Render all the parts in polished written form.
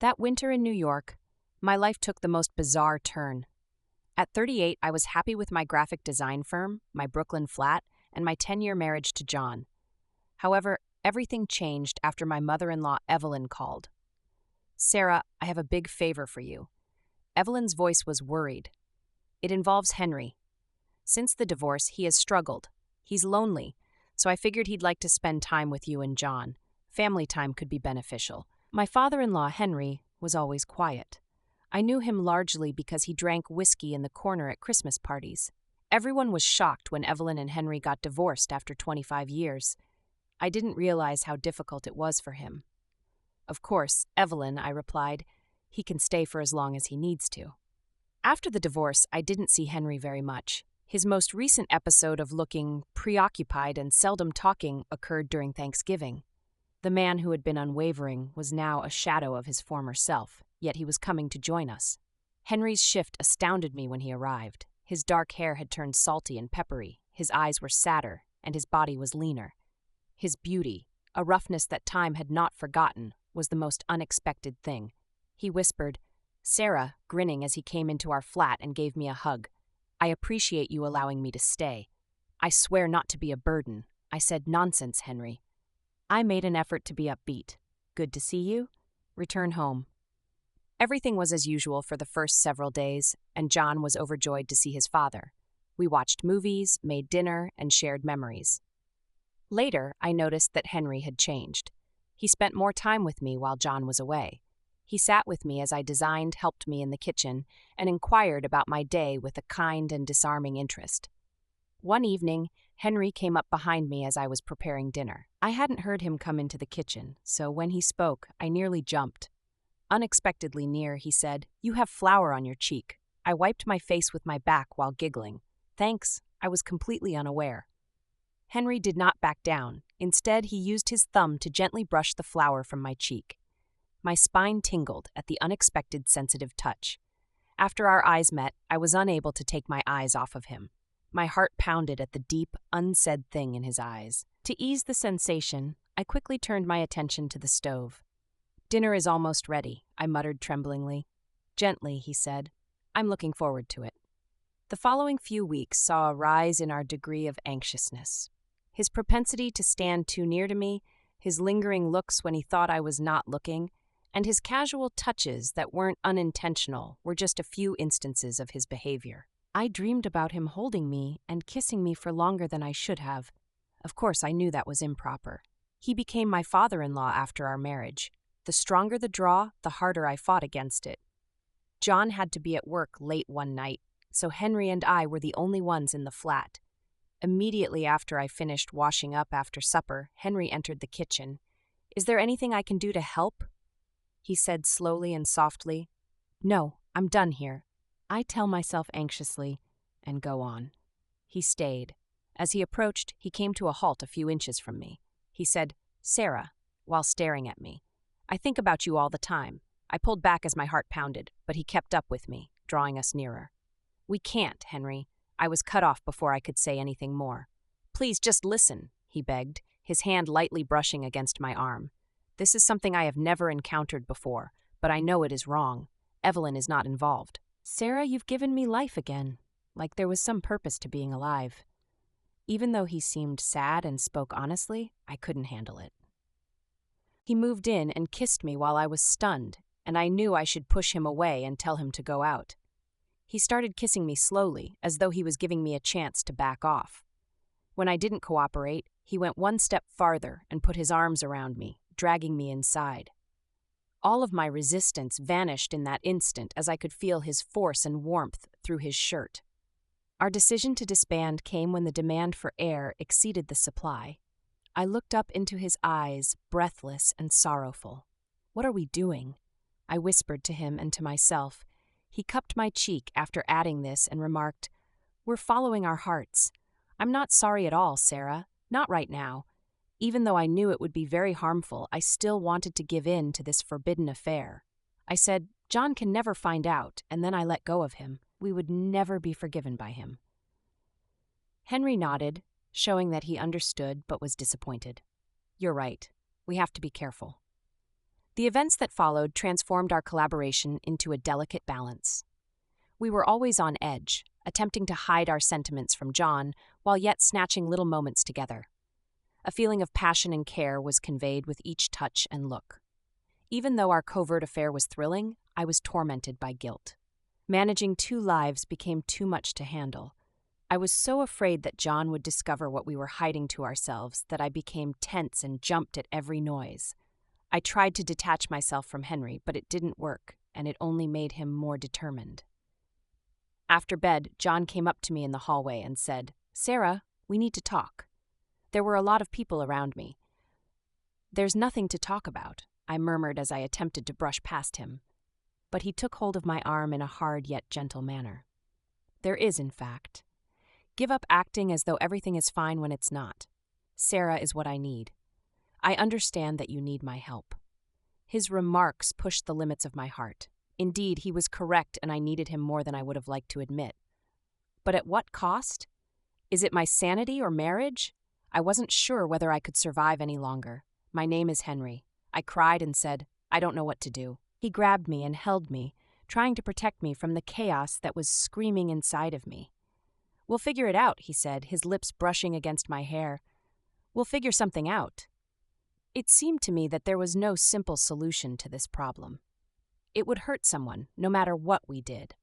That winter in New York, my life took the most bizarre turn. At 38, I was happy with my graphic design firm, my Brooklyn flat, and my 10-year marriage to John. However, everything changed after my mother-in-law Evelyn called. "Sarah, I have a big favor for you." Evelyn's voice was worried. "It involves Henry. Since the divorce, he has struggled. He's lonely, so I figured he'd like to spend time with you and John. Family time could be beneficial." My father-in-law, Henry, was always quiet. I knew him largely because he drank whiskey in the corner at Christmas parties. Everyone was shocked when Evelyn and Henry got divorced after 25 years. I didn't realize how difficult it was for him. "Of course, Evelyn," I replied. "He can stay for as long as he needs to." After the divorce, I didn't see Henry very much. His most recent episode of looking preoccupied and seldom talking occurred during Thanksgiving. The man who had been unwavering was now a shadow of his former self, yet he was coming to join us. Henry's shift astounded me when he arrived. His dark hair had turned salty and peppery, his eyes were sadder, and his body was leaner. His beauty, a roughness that time had not forgotten, was the most unexpected thing. He whispered, "Sarah," grinning as he came into our flat and gave me a hug. "I appreciate you allowing me to stay. I swear not to be a burden." I said, "Nonsense, Henry." I made an effort to be upbeat. "Good to see you. Return home." Everything was as usual for the first several days, and John was overjoyed to see his father. We watched movies, made dinner, and shared memories. Later, I noticed that Henry had changed. He spent more time with me while John was away. He sat with me as I designed, helped me in the kitchen, and inquired about my day with a kind and disarming interest. One evening, Henry came up behind me as I was preparing dinner. I hadn't heard him come into the kitchen, so when he spoke, I nearly jumped. Unexpectedly near, he said, "You have flour on your cheek." I wiped my face with my back while giggling. "Thanks, I was completely unaware." Henry did not back down. Instead, he used his thumb to gently brush the flour from my cheek. My spine tingled at the unexpected sensitive touch. After our eyes met, I was unable to take my eyes off of him. My heart pounded at the deep, unsaid thing in his eyes. To ease the sensation, I quickly turned my attention to the stove. "Dinner is almost ready," I muttered tremblingly. "Gently," he said. "I'm looking forward to it." The following few weeks saw a rise in our degree of anxiousness. His propensity to stand too near to me, his lingering looks when he thought I was not looking, and his casual touches that weren't unintentional were just a few instances of his behavior. I dreamed about him holding me and kissing me for longer than I should have. Of course, I knew that was improper. He became my father-in-law after our marriage. The stronger the draw, the harder I fought against it. John had to be at work late one night, so Henry and I were the only ones in the flat. Immediately after I finished washing up after supper, Henry entered the kitchen. "Is there anything I can do to help?" he said slowly and softly. "No, I'm done here." I tell myself anxiously, and go on. He stayed. As he approached, he came to a halt a few inches from me. He said, "Sarah," while staring at me. "I think about you all the time." I pulled back as my heart pounded, but he kept up with me, drawing us nearer. "We can't, Henry." I was cut off before I could say anything more. "Please, just listen," he begged, his hand lightly brushing against my arm. "This is something I have never encountered before, but I know it is wrong. Evelyn is not involved." "Sarah, you've given me life again," like there was some purpose to being alive. Even though he seemed sad and spoke honestly, I couldn't handle it. He moved in and kissed me while I was stunned, and I knew I should push him away and tell him to go out. He started kissing me slowly, as though he was giving me a chance to back off. When I didn't cooperate, he went one step farther and put his arms around me, dragging me inside. All of my resistance vanished in that instant as I could feel his force and warmth through his shirt. Our decision to disband came when the demand for air exceeded the supply. I looked up into his eyes, breathless and sorrowful. "What are we doing?" I whispered to him and to myself. He cupped my cheek after adding this and remarked, "We're following our hearts. I'm not sorry at all, Sarah. Not right now. Even though I knew it would be very harmful, I still wanted to give in to this forbidden affair." I said, "John can never find out," and then I let go of him. We would never be forgiven by him. Henry nodded, showing that he understood but was disappointed. "You're right. We have to be careful." The events that followed transformed our collaboration into a delicate balance. We were always on edge, attempting to hide our sentiments from John while yet snatching little moments together. A feeling of passion and care was conveyed with each touch and look. Even though our covert affair was thrilling, I was tormented by guilt. Managing two lives became too much to handle. I was so afraid that John would discover what we were hiding to ourselves that I became tense and jumped at every noise. I tried to detach myself from Henry, but it didn't work, and it only made him more determined. After bed, John came up to me in the hallway and said, "Sarah, we need to talk." There were a lot of people around me. "There's nothing to talk about," I murmured as I attempted to brush past him. But he took hold of my arm in a hard yet gentle manner. "There is, in fact. Give up acting as though everything is fine when it's not. Sarah is what I need. I understand that you need my help." His remarks pushed the limits of my heart. Indeed, he was correct, and I needed him more than I would have liked to admit. But at what cost? Is it my sanity or marriage? I wasn't sure whether I could survive any longer. "My name is Henry." I cried and said, "I don't know what to do." He grabbed me and held me, trying to protect me from the chaos that was screaming inside of me. "We'll figure it out," he said, his lips brushing against my hair. "We'll figure something out." It seemed to me that there was no simple solution to this problem. It would hurt someone, no matter what we did.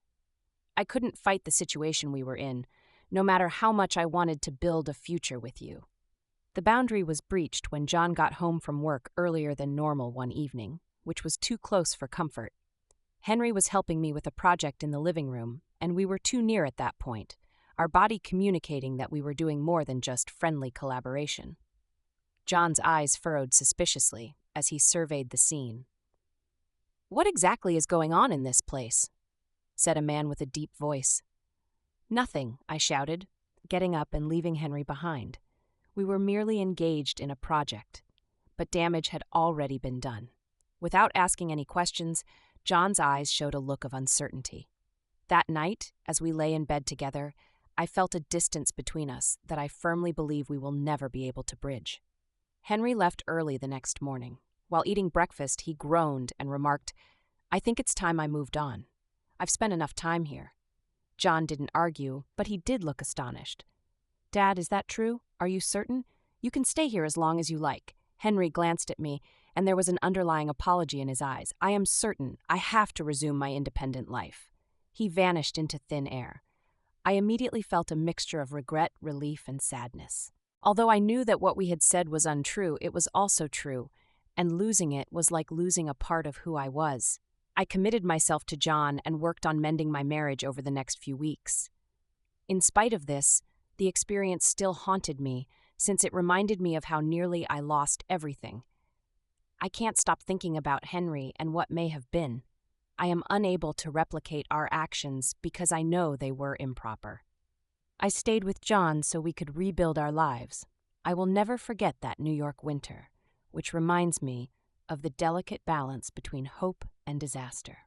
I couldn't fight the situation we were in, no matter how much I wanted to build a future with you. The boundary was breached when John got home from work earlier than normal one evening, which was too close for comfort. Henry was helping me with a project in the living room, and we were too near at that point, our body communicating that we were doing more than just friendly collaboration. John's eyes furrowed suspiciously as he surveyed the scene. "What exactly is going on in this place?" said a man with a deep voice. "Nothing," I shouted, getting up and leaving Henry behind. We were merely engaged in a project, but damage had already been done. Without asking any questions, John's eyes showed a look of uncertainty. That night, as we lay in bed together, I felt a distance between us that I firmly believe we will never be able to bridge. Henry left early the next morning. While eating breakfast, he groaned and remarked, "I think it's time I moved on. I've spent enough time here." John didn't argue, but he did look astonished. "Dad, is that true? Are you certain? You can stay here as long as you like." Henry glanced at me, and there was an underlying apology in his eyes. "I am certain. I have to resume my independent life." He vanished into thin air. I immediately felt a mixture of regret, relief, and sadness. Although I knew that what we had said was untrue, it was also true, and losing it was like losing a part of who I was. I committed myself to John and worked on mending my marriage over the next few weeks. In spite of this, the experience still haunted me, since it reminded me of how nearly I lost everything. I can't stop thinking about Henry and what may have been. I am unable to replicate our actions because I know they were improper. I stayed with John so we could rebuild our lives. I will never forget that New York winter, which reminds me of the delicate balance between hope and disaster.